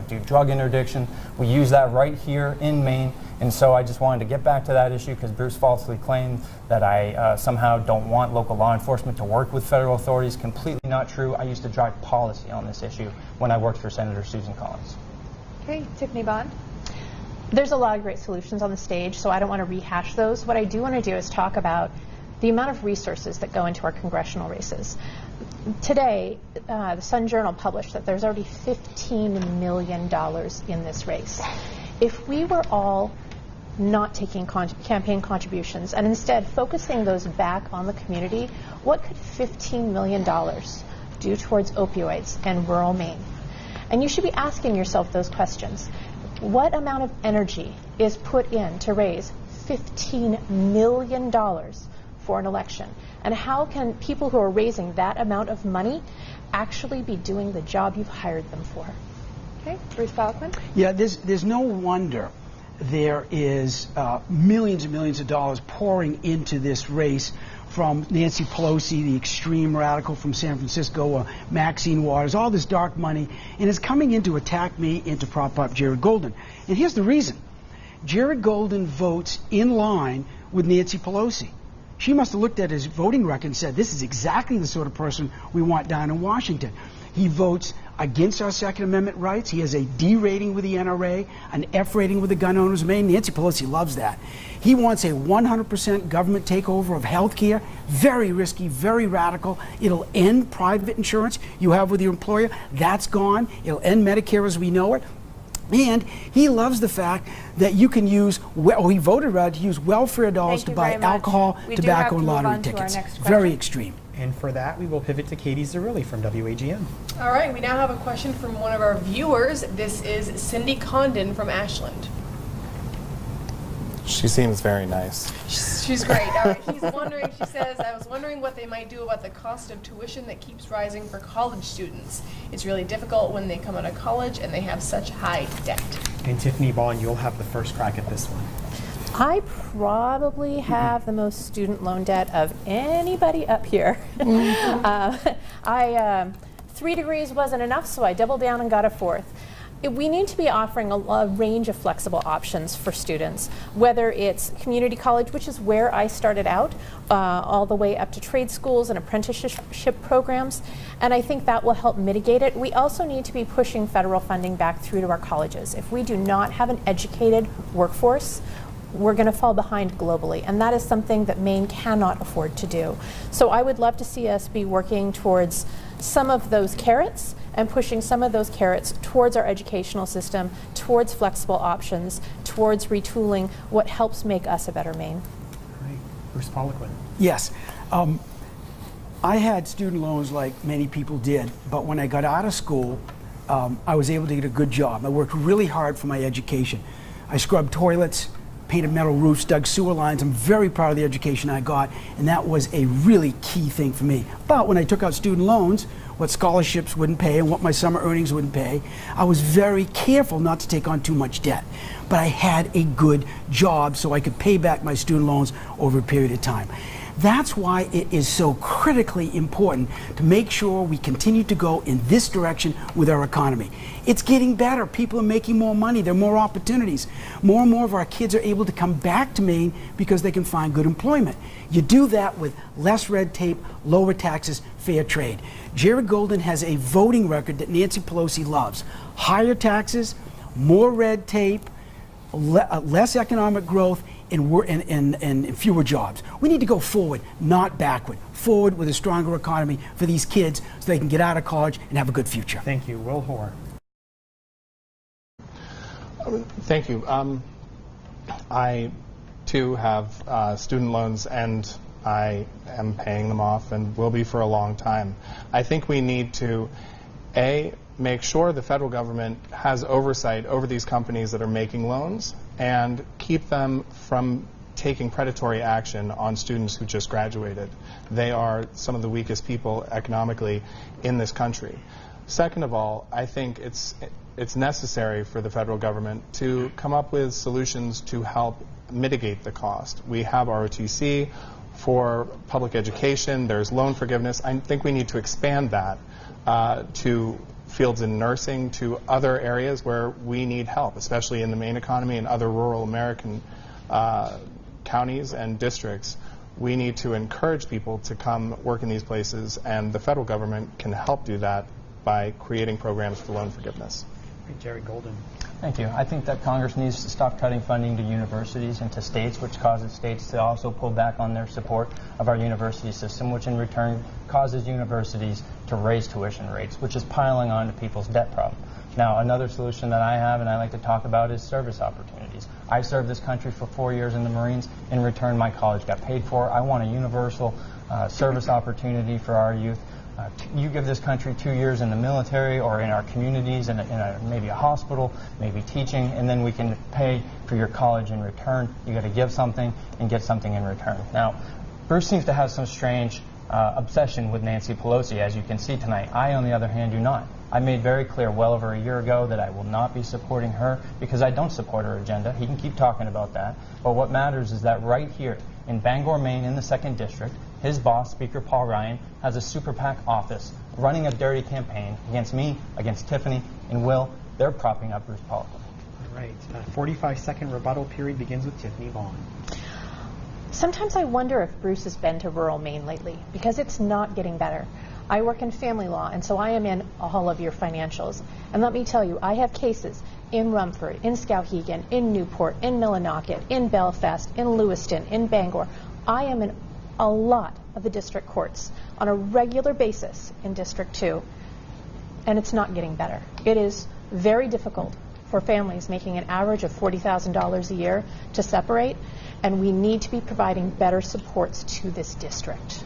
do drug interdiction. We use that right here in Maine, and so I just wanted to get back to that issue because Bruce falsely claimed that I somehow don't want local law enforcement to work with federal authorities. Completely not true. I used to drive policy on this issue when I worked for Senator Susan Collins. Okay, Tiffany Bond. There's a lot of great solutions on the stage, so I don't want to rehash those. What I do want to do is talk about the amount of resources that go into our congressional races. Today, the Sun Journal published that there's already $15 million in this race. If we were all not taking campaign contributions and instead focusing those back on the community, what could $15 million do towards opioids in rural Maine? And you should be asking yourself those questions. What amount of energy is put in to raise $15 million for an election? And how can people who are raising that amount of money actually be doing the job you've hired them for? Okay, Bruce Falkman. Yeah, there's no wonder there is millions and millions of dollars pouring into this race from Nancy Pelosi, the extreme radical from San Francisco, Maxine Waters, all this dark money, and it's coming in to attack me and to prop up Jared Golden. And here's the reason. Jared Golden votes in line with Nancy Pelosi. She must have looked at his voting record and said, this is exactly the sort of person we want down in Washington. He votes against our Second Amendment rights. He has a D rating with the NRA, an F rating with the gun owners of Maine. Nancy Pelosi loves that. He wants a 100% government takeover of health care. Very risky, very radical. It'll end private insurance you have with your employer. That's gone. It'll end Medicare as we know it. And he loves the fact that you can use, he voted rather to use welfare dollars to buy alcohol, tobacco, and lottery tickets. Very extreme. And for that, we will pivot to Katie Zerilli from WAGM. All right, we now have a question from one of our viewers. This is Cindy Condon from Ashland. She seems very nice. She's great. All right, she says, I was wondering what they might do about the cost of tuition that keeps rising for college students. It's really difficult when they come out of college and they have such high debt. And Tiffany Bond, you'll have the first crack at this one. I probably have the most student loan debt of anybody up here. 3 degrees wasn't enough, so I doubled down and got a 4th. We need to be offering a range of flexible options for students, whether it's community college, which is where I started out, all the way up to trade schools and apprenticeship programs, and I think that will help mitigate it. We also need to be pushing federal funding back through to our colleges. If we do not have an educated workforce, we're going to fall behind globally, and that is something that Maine cannot afford to do. So I would love to see us be working towards some of those carrots and pushing some of those carrots towards our educational system, towards flexible options, towards retooling what helps make us a better Maine. Right. Bruce Poliquin. Yes. I had student loans like many people did, but when I got out of school, I was able to get a good job. I worked really hard for my education. I scrubbed toilets, painted metal roofs, dug sewer lines. I'm very proud of the education I got, and that was a really key thing for me. But when I took out student loans, what scholarships wouldn't pay and what my summer earnings wouldn't pay, I was very careful not to take on too much debt. But I had a good job so I could pay back my student loans over a period of time. That's why it is so critically important to make sure we continue to go in this direction with our economy. It's getting better. People are making more money. There are more opportunities. More and more of our kids are able to come back to Maine because they can find good employment. You do that with less red tape, lower taxes, fair trade. Jared Golden has a voting record that Nancy Pelosi loves. Higher taxes, more red tape, less economic growth, and fewer jobs. We need to go forward, not backward. Forward with a stronger economy for these kids so they can get out of college and have a good future. Thank you. Will Hoare. Thank you. I, too, have student loans, and I am paying them off and will be for a long time. I think we need to, A, make sure the federal government has oversight over these companies that are making loans and keep them from taking predatory action on students who just graduated. They are some of the weakest people economically in this country. Second of all, I think it's necessary for the federal government to come up with solutions to help mitigate the cost. We have ROTC for public education. There's loan forgiveness. I think we need to expand that to fields in nursing, to other areas where we need help, especially in the Maine economy and other rural American counties and districts. We need to encourage people to come work in these places, and the federal government can help do that by creating programs for loan forgiveness. Jerry Golden. Thank you. I think that Congress needs to stop cutting funding to universities and to states, which causes states to also pull back on their support of our university system, which in return causes universities to raise tuition rates, which is piling on to people's debt problem. Now, another solution that I have and I like to talk about is service opportunities. I served this country for 4 years in the Marines. In return, my college got paid for. I want a universal service opportunity for our youth. You give this country 2 years in the military or in our communities, in maybe a hospital, maybe teaching, and then we can pay for your college in return. You got to give something and get something in return. Now, Bruce seems to have some strange obsession with Nancy Pelosi, as you can see tonight. I, on the other hand, do not. I made very clear well over a year ago that I will not be supporting her because I don't support her agenda. He can keep talking about that. But what matters is that right here in Bangor, Maine, in the 2nd District, his boss, Speaker Paul Ryan, has a super PAC office running a dirty campaign against me, against Tiffany, and Will. They're propping up Bruce Poliquin. All right. 45-second rebuttal period begins with Tiffany Vaughn. Sometimes I wonder if Bruce has been to rural Maine lately, because it's not getting better. I work in family law, and so I am in all of your financials. And let me tell you, I have cases in Rumford, in Skowhegan, in Newport, in Millinocket, in Belfast, in Lewiston, in Bangor. I am in a lot of the district courts on a regular basis in District 2, and it's not getting better. It is very difficult for families making an average of $40,000 a year to separate, and we need to be providing better supports to this district.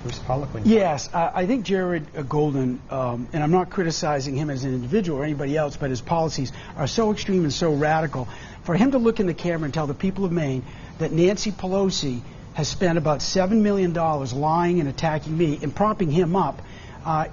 Bruce Poliquin. Yes, I think Jared Golden, and I'm not criticizing him as an individual or anybody else, but his policies are so extreme and so radical. For him to look in the camera and tell the people of Maine that Nancy Pelosi has spent about $7 million lying and attacking me and propping him up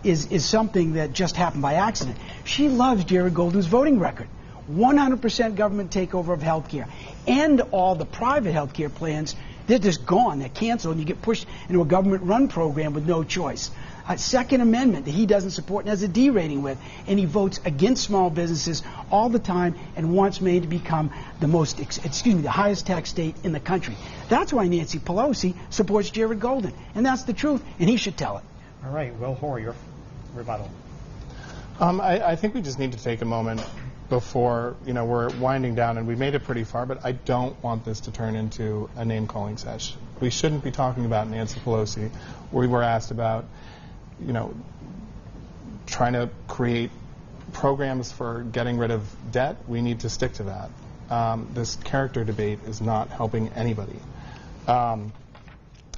is something that just happened by accident. She loves Jared Golden's voting record. 100% government takeover of health care. And all the private health care plans, they're just gone. They're canceled, and you get pushed into a government-run program with no choice. Second Amendment that he doesn't support and has a D rating with, and he votes against small businesses all the time and wants Maine to become the most, the highest tax state in the country. That's why Nancy Pelosi supports Jared Golden, and that's the truth, and he should tell it. All right, Will Hoare, your rebuttal. I think we just need to take a moment before, we're winding down, and we made it pretty far, but I don't want this to turn into a name-calling session. We shouldn't be talking about Nancy Pelosi. We were asked about, trying to create programs for getting rid of debt. We need to stick to that. This character debate is not helping anybody.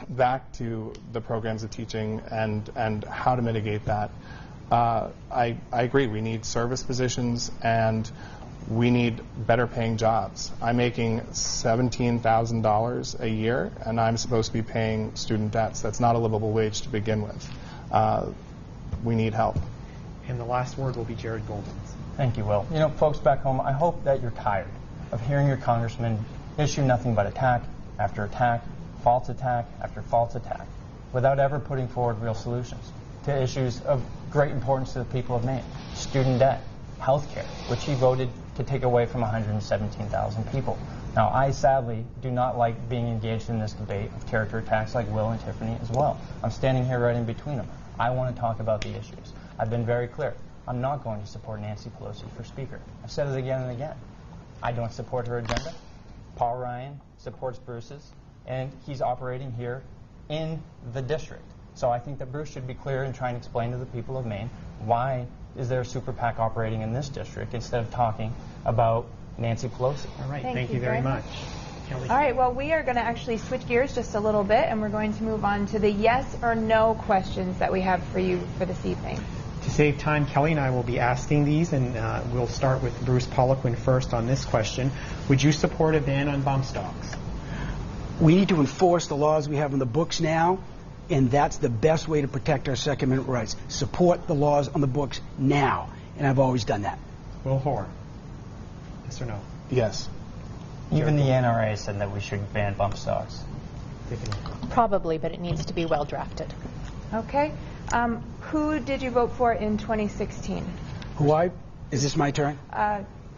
Back to the programs of teaching and how to mitigate that. I agree. We need service positions and we need better paying jobs. I'm making $17,000 a year and I'm supposed to be paying student debts. That's not a livable wage to begin with. We need help. And the last word will be Jared Golden's. Thank you, Will. Folks back home, I hope that you're tired of hearing your congressman issue nothing but attack after attack, false attack after false attack, without ever putting forward real solutions to issues of great importance to the people of Maine. Student debt, health care, which he voted to take away from 117,000 people. Now, I sadly do not like being engaged in this debate of character attacks like Will and Tiffany as well. I'm standing here right in between them. I want to talk about the issues. I've been very clear. I'm not going to support Nancy Pelosi for Speaker. I've said it again and again. I don't support her agenda. Paul Ryan supports Bruce's, and he's operating here in the district. So I think that Bruce should be clear and try and explain to the people of Maine why is there a super PAC operating in this district instead of talking about Nancy Pelosi. All right, thank you very much. Kelly. All right, well, we are going to actually switch gears just a little bit, and we're going to move on to the yes or no questions that we have for you for this evening. To save time, Kelly and I will be asking these, and we'll start with Bruce Poliquin first on this question. Would you support a ban on bump stocks? We need to enforce the laws we have on the books now, and that's the best way to protect our Second Amendment rights. Support the laws on the books now, and I've always done that. Will Hoare, yes or no? Yes. Even the NRA said that we should ban bump stocks. Tiffany. Probably, but it needs to be well drafted. Okay. Who did you vote for in 2016? Is this my turn?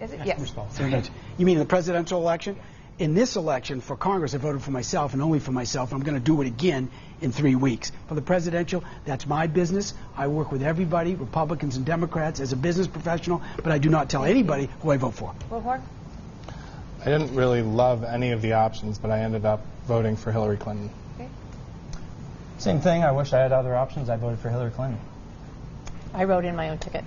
Is it? Yes. You mean the presidential election? In this election for Congress, I voted for myself and only for myself. I'm going to do it again in 3 weeks. For the presidential, that's my business. I work with everybody, Republicans and Democrats, as a business professional, but I do not tell anybody who I vote for. Will Hoare? I didn't really love any of the options, but I ended up voting for Hillary Clinton. Okay. Same thing. I wish I had other options. I voted for Hillary Clinton. I wrote in my own ticket.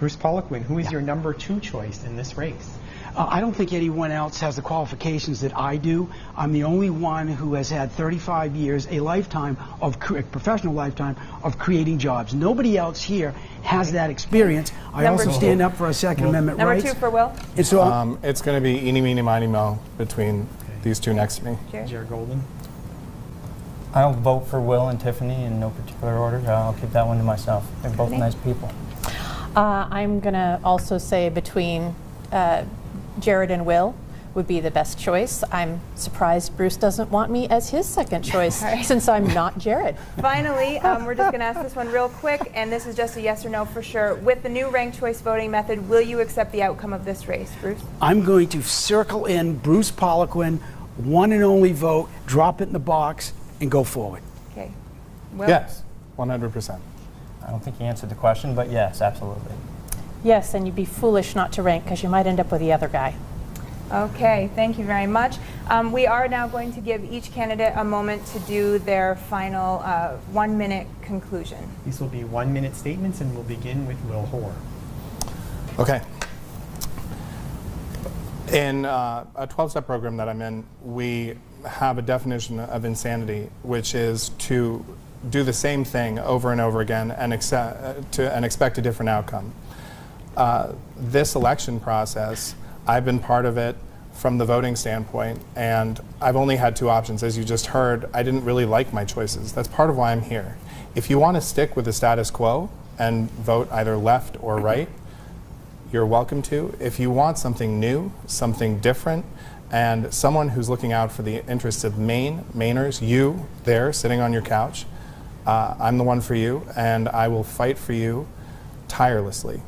Bruce Poliquin, who is your number 2 choice in this race? I don't think anyone else has the qualifications that I do. I'm the only one who has had 35 years, a lifetime of professional lifetime of creating jobs. Nobody else here has that experience. I Number also two. stand up for our Second Amendment Number rights. 2 for Will? And so It's going to be eeny, meeny, miny, mo between these two next to me. Jared Golden. I'll vote for Will and Tiffany in no particular order. I'll keep that one to myself. They're both nice people. I'm going to also say between Jared and Will would be the best choice. I'm surprised Bruce doesn't want me as his second choice since I'm not Jared. Finally, we're just going to ask this one real quick, and this is just a yes or no for sure. With the new ranked choice voting method, will you accept the outcome of this race, Bruce? I'm going to circle in Bruce Poliquin, one and only vote, drop it in the box, and go forward. Okay. Will? Yes, 100%. I don't think he answered the question, but yes, absolutely. Yes, and you'd be foolish not to rank because you might end up with the other guy. Okay, thank you very much. We are now going to give each candidate a moment to do their final 1-minute conclusion. These will be 1-minute statements, and we'll begin with Will Hoare. Okay. In a 12-step program that I'm in, we have a definition of insanity, which is to do the same thing over and over again and expect a different outcome. This election process, I've been part of it from the voting standpoint, and I've only had two options. As you just heard, I didn't really like my choices. That's part of why I'm here. If you want to stick with the status quo and vote either left or right, you're welcome to. If you want something new, something different, and someone who's looking out for the interests of Mainers, you there sitting on your couch, I'm the one for you, and I will fight for you tirelessly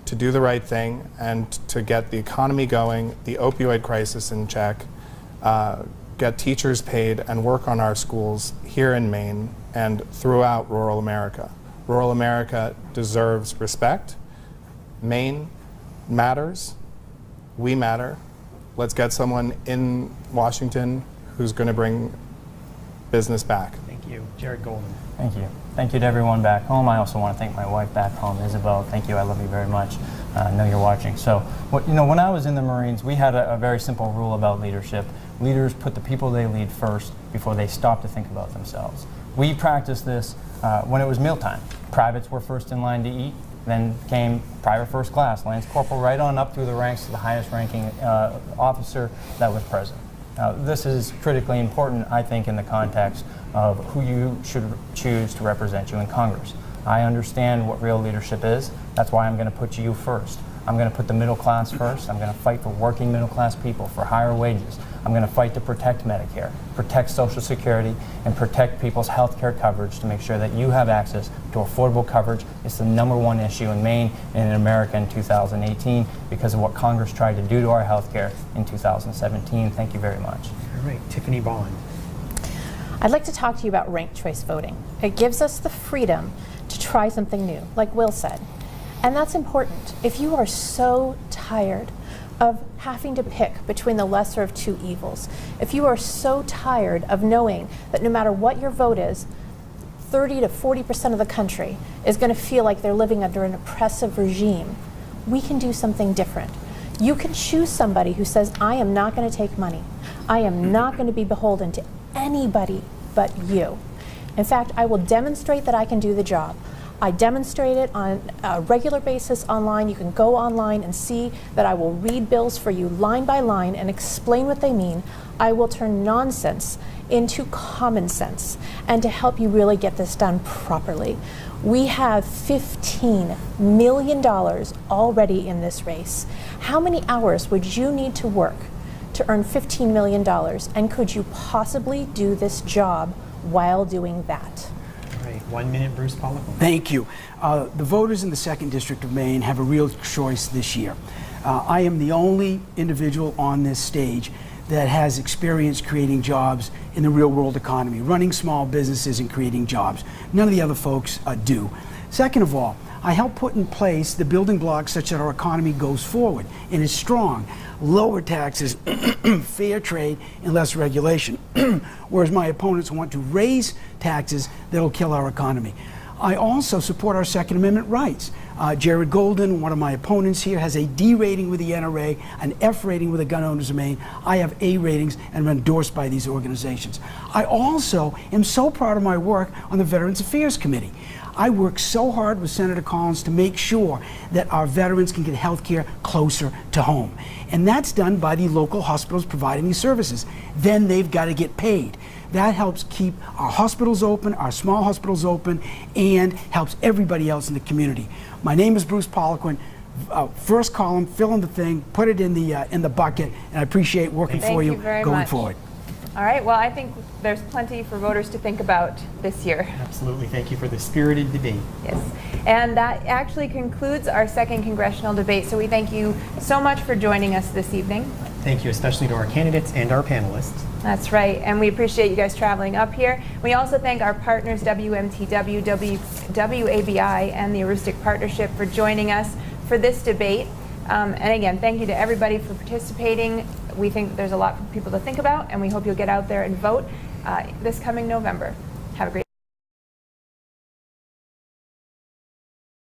to do the right thing and to get the economy going, the opioid crisis in check, get teachers paid, and work on our schools here in Maine and throughout rural America. Rural America deserves respect. Maine matters. We matter. Let's get someone in Washington who's going to bring business back. Thank you. Jared Golden. Thank you. Thank you to everyone back home. I also want to thank my wife back home, Isabel. Thank you. I love you very much. I know you're watching. So, when I was in the Marines, we had a very simple rule about leadership. Leaders put the people they lead first before they stop to think about themselves. We practiced this when it was mealtime. Privates were first in line to eat. Then came private first class, Lance Corporal, right on up through the ranks to the highest ranking officer that was present. Now, this is critically important, I think, in the context of who you should choose to represent you in Congress. I understand what real leadership is. That's why I'm going to put you first. I'm going to put the middle class first. I'm going to fight for working middle class people, for higher wages. I'm going to fight to protect Medicare, protect Social Security, and protect people's health care coverage to make sure that you have access to affordable coverage. It's the #1 issue in Maine and in America in 2018 because of what Congress tried to do to our health care in 2017. Thank you very much. All right, Tiffany Bond. I'd like to talk to you about ranked choice voting. It gives us the freedom to try something new, like Will said. And that's important. If you are so tired of having to pick between the lesser of two evils, if you are so tired of knowing that no matter what your vote is, 30 to 40% of the country is going to feel like they're living under an oppressive regime, we can do something different. You can choose somebody who says, I am not going to take money. I am not going to be beholden to anybody but you. In fact, I will demonstrate that I can do the job. I demonstrate it on a regular basis online. You can go online and see that I will read bills for you line by line and explain what they mean. I will turn nonsense into common sense and to help you really get this done properly. We have $15 million already in this race. How many hours would you need to work to earn $15 million? And could you possibly do this job while doing that? 1 minute, Bruce Pollock. Thank you. The voters in the 2nd District of Maine have a real choice this year. I am the only individual on this stage that has experience creating jobs in the real world economy, running small businesses and creating jobs. None of the other folks do. Second of all, I help put in place the building blocks such that our economy goes forward and is strong. Lower taxes, fair trade, and less regulation. Whereas my opponents want to raise taxes that'll kill our economy. I also support our Second Amendment rights. Jared Golden, one of my opponents here, has a D rating with the NRA, an F rating with the Gun Owners of Maine. I have A ratings and am endorsed by these organizations. I also am so proud of my work on the Veterans Affairs Committee. I work so hard with Senator Collins to make sure that our veterans can get health care closer to home. And that's done by the local hospitals providing these services. Then they've got to get paid. That helps keep our hospitals open, our small hospitals open, and helps everybody else in the community. My name is Bruce Poliquin. First column, fill in the thing, put it in the bucket, and I appreciate working for you going forward. All right, well, I think there's plenty for voters to think about this year. Absolutely. Thank you for the spirited debate. Yes. And that actually concludes our 2nd congressional debate. So we thank you so much for joining us this evening. Thank you especially to our candidates and our panelists. That's right. And we appreciate you guys traveling up here. We also thank our partners, WMTW, WABI, and the Aroostook Partnership for joining us for this debate. And again, thank you to everybody for participating. We think there's a lot for people to think about, and we hope you'll get out there and vote this coming November.